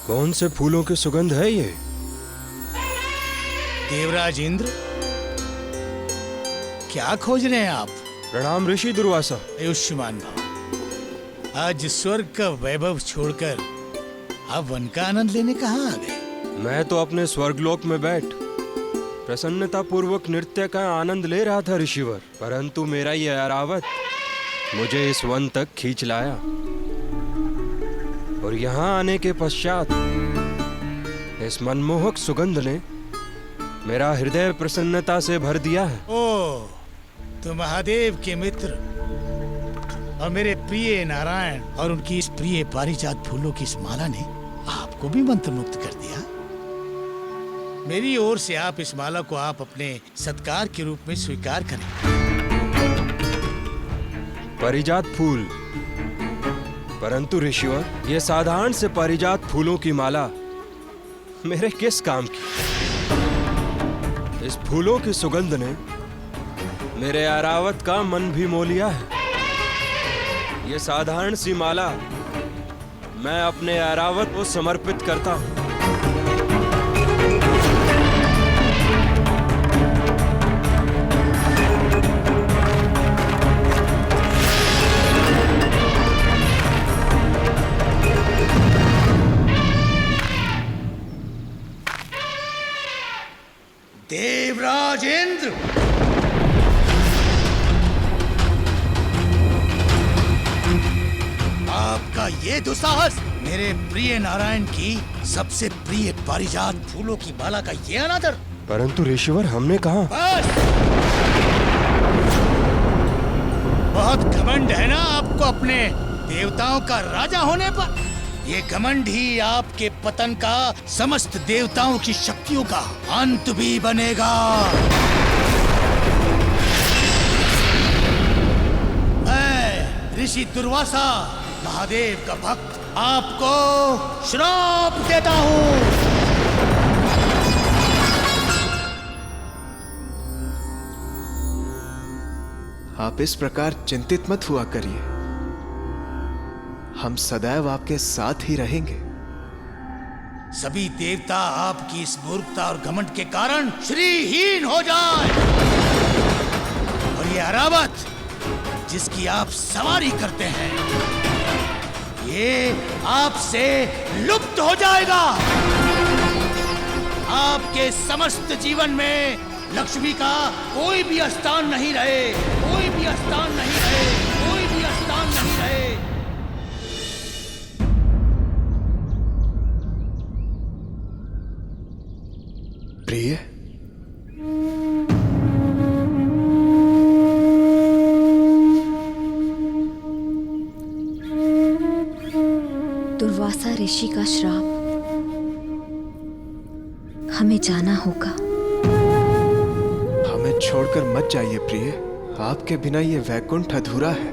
कौन से फूलों की सुगंध है ये? देवराज इंद्र, क्या खोज रहे हैं आप? प्रणाम ऋषि दुर्वासा। आयुष्मान भव। आज स्वर्ग का वैभव छोड़कर आप वन का आनंद लेने कहाँ आ गए? मैं तो अपने स्वर्गलोक में बैठ प्रसन्नता पूर्वक नृत्य का आनंद ले रहा था ऋषिवर, परंतु मेरा ये ऐरावत मुझे इस वन तक खींच लाया और यहाँ आने के पश्चात इस मनमोहक सुगंध ने मेरा हृदय प्रसन्नता से भर दिया है। ओह, तो महादेव के मित्र और मेरे प्रिय नारायण और उनकी इस प्रिय पारिजात फूलों की इस माला ने आपको भी मंत्रमुग्ध कर दिया। मेरी ओर से आप इस माला को आप अपने सत्कार के रूप में स्वीकार करें। पारिजात फूल, परंतु ऋषिवर, ये साधारण से पारिजात फूलों की माला मेरे किस काम की? इस फूलों की सुगंध ने मेरे ऐरावत का मन भी मोह लिया है। ये साधारण सी माला मैं अपने ऐरावत को समर्पित करता हूं। देवराज इंद्र, आपका ये दुस्साहस मेरे प्रिय नारायण की सबसे प्रिय पारिजात फूलों की माला का ये अनादर। परंतु ऋषिवर, हमने कहा। बस, बहुत घमंड है ना आपको अपने देवताओं का राजा होने पर। ये घमंड ही आपके पतन का, समस्त देवताओं की शक्तियों का अंत भी बनेगा। मैं ऋषि दुर्वासा, महादेव का भक्त, आपको श्राप देता हूँ। आप इस प्रकार चिंतित मत हुआ करिए, हम सदैव आपके साथ ही रहेंगे। सभी देवता आपकी इस मूर्खता और घमंड के कारण श्रीहीन हो जाए और ये ऐरावत जिसकी आप सवारी करते हैं, ये आपसे लुप्त हो जाएगा। आपके समस्त जीवन में लक्ष्मी का कोई भी स्थान नहीं रहे, कोई भी स्थान नहीं रहे, कोई भी स्थान नहीं रहे। प्रिय, दुर्वासा ऋषि का श्राप, हमें जाना होगा। हमें छोड़कर मत जाइए प्रिय, आपके बिना ये वैकुंठ अधूरा है,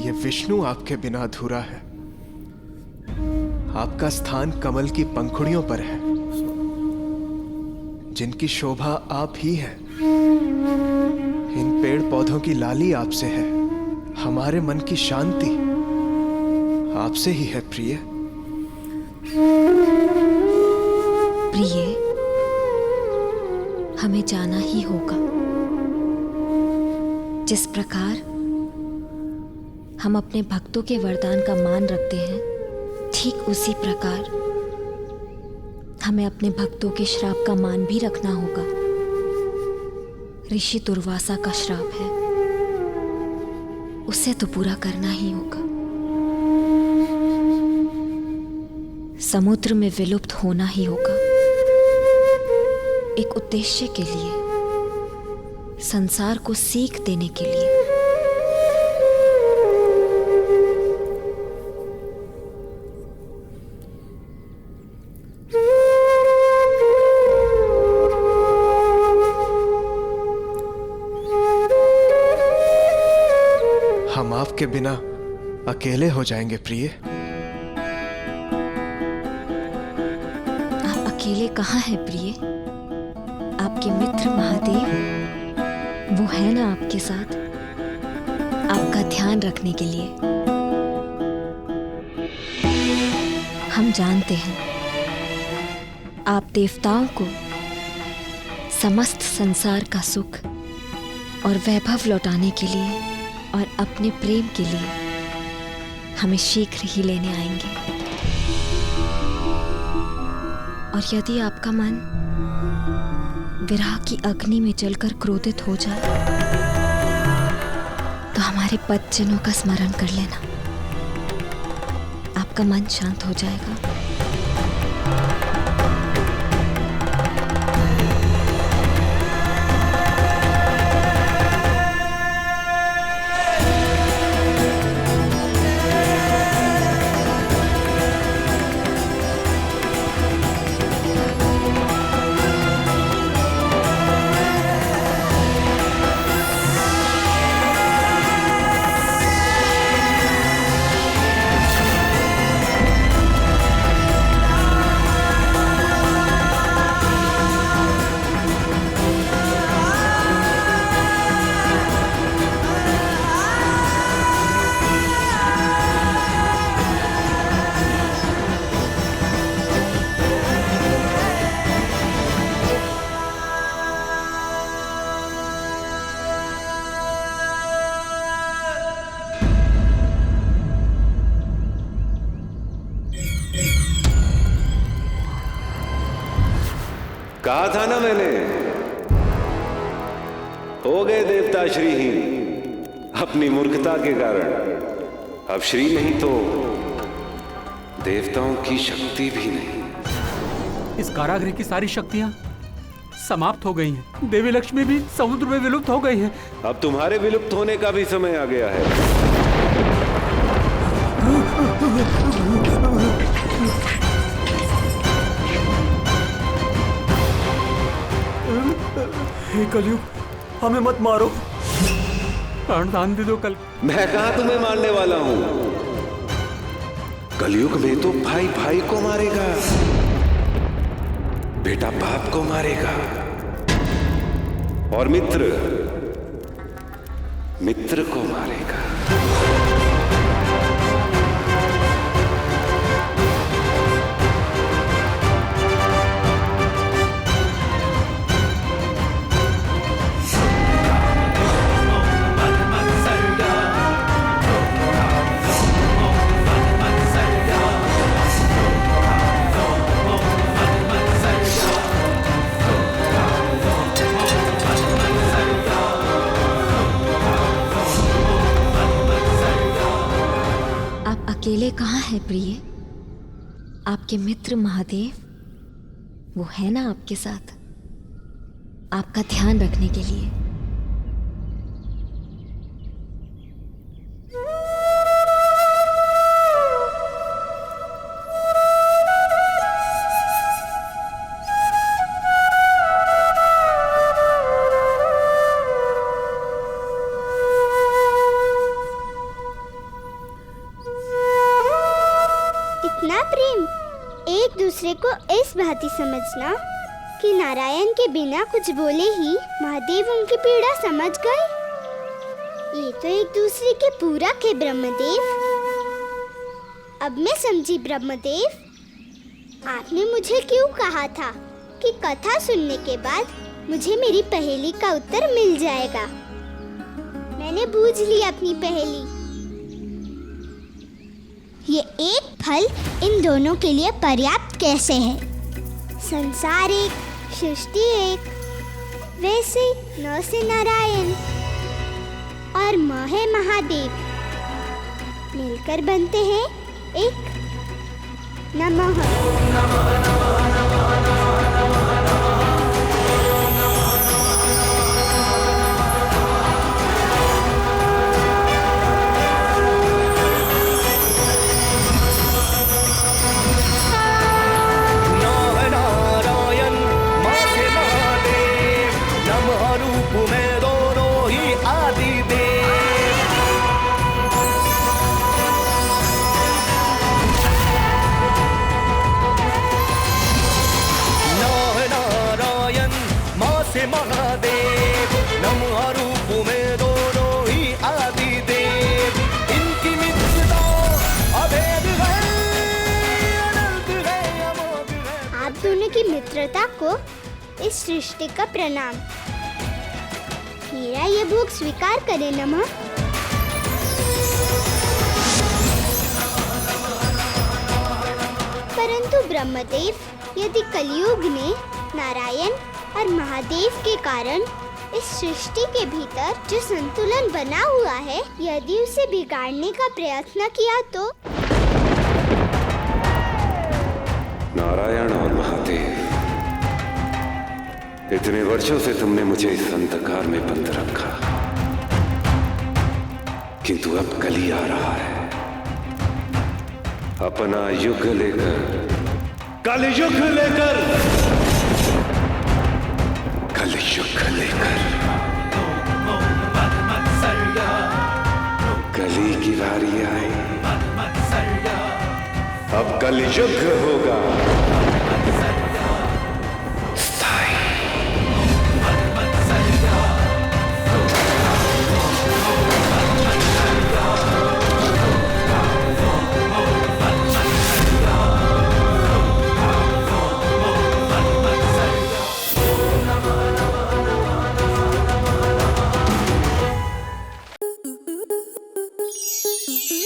ये विष्णु आपके बिना अधूरा है। आपका स्थान कमल की पंखुड़ियों पर है, जिनकी शोभा आप ही हैं। इन पेड़ पौधों की लाली आपसे है, हमारे मन की शांति आपसे ही है प्रिय। प्रिय, हमें जाना ही होगा। जिस प्रकार हम अपने भक्तों के वरदान का मान रखते हैं, ठीक उसी प्रकार हमें अपने भक्तों के श्राप का मान भी रखना होगा। ऋषि दुर्वासा का श्राप है, उसे तो पूरा करना ही होगा। समुद्र में विलुप्त होना ही होगा, एक उद्देश्य के लिए, संसार को सीख देने के लिए। हम आपके बिना अकेले हो जाएंगे प्रिय। आप अकेले कहाँ हैं प्रिय? आपके मित्र महादेव, वो है ना आपके साथ, आपका ध्यान रखने के लिए। हम जानते हैं आप देवताओं को समस्त संसार का सुख और वैभव लौटाने के लिए और अपने प्रेम के लिए हमें शीघ्र ही लेने आएंगे। और यदि आपका मन विरह की अग्नि में जलकर क्रोधित हो जाए तो हमारे पदचिन्हों का स्मरण कर लेना, आपका मन शांत हो जाएगा। कहा था ना मैंने, हो गए देवता श्रीहीन अपनी मूर्खता के कारण। अब श्री नहीं तो देवताओं की शक्ति भी नहीं। इस कारागृह की सारी शक्तियां समाप्त हो गई हैं। देवी लक्ष्मी भी समुद्र में विलुप्त हो गई हैं। अब तुम्हारे विलुप्त होने का भी समय आ गया है। हे कलयुग, हमें मत मारो, प्राणदान दे दो। कल मैं कहा तुम्हें मारने वाला हूं। कलयुग में तो भाई भाई को मारेगा, बेटा बाप को मारेगा, और मित्र मित्र को मारेगा। अकेले कहाँ है प्रिय? आपके मित्र महादेव वो है ना आपके साथ, आपका ध्यान रखने के लिए। प्रेम, एक दूसरे को इस भांति समझना कि नारायण के बिना कुछ बोले ही महादेव उनकी पीड़ा समझ गए। ये तो एक दूसरे के पूरक है ब्रह्मदेव। अब मैं समझी ब्रह्मदेव, आपने मुझे क्यों कहा था कि कथा सुनने के बाद मुझे मेरी पहेली का उत्तर मिल जाएगा। मैंने बूझ ली अपनी पहेली। ये एक फल इन दोनों के लिए पर्याप्त कैसे है? संसार एक, सृष्टि एक, वैसे न से नारायण और म है महादेव, मिलकर बनते हैं एक नमः। इस सृष्टि का प्रणाम। मेरा ये भोग स्वीकार करे नमः। परंतु ब्रह्मदेव, यदि कलयुग ने नारायण और महादेव के कारण इस सृष्टि के भीतर जो संतुलन बना हुआ है, यदि उसे बिगाड़ने का प्रयत्न किया तो? नारायण और महादेव, इतने वर्षों से तुमने मुझे इस अंधकार में बंद रखा, किंतु अब कली आ रहा है अपना युग लेकर, कलयुग लेकर, कलयुग लेकर। कली की बारी आई, अब कलयुग होगा स्थायी।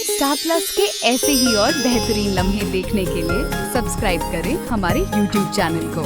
स्टार प्लस के ऐसे ही और बेहतरीन लम्हे देखने के लिए सब्सक्राइब करें हमारे YouTube चैनल को।